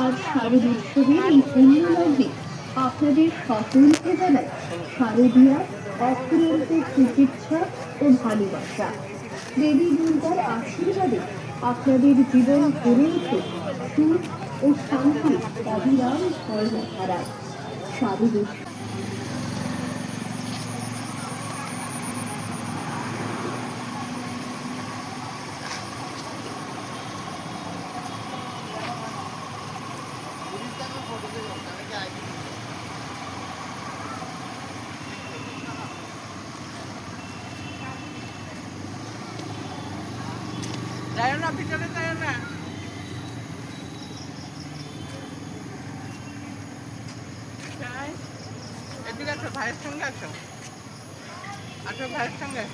আর শারদ উৎসবের এই পুণ্যলগ্নে আপনাদের সকলকে জানাই শারদীয়া অফুরন্ত চিকিৎসা ও ভালোবাসা। দেবী দুর্গার আশীর্বাদে আপনাদের জীবন ভরে উঠুক সুখ ও শান্তি অবিরাম ঝর্ণাধারায়। শারদ যায় না, ভিতরে যায় না। এদিকে আসো, ভাইয়ের সঙ্গে আসো, আসো ভাইয়ের সঙ্গে।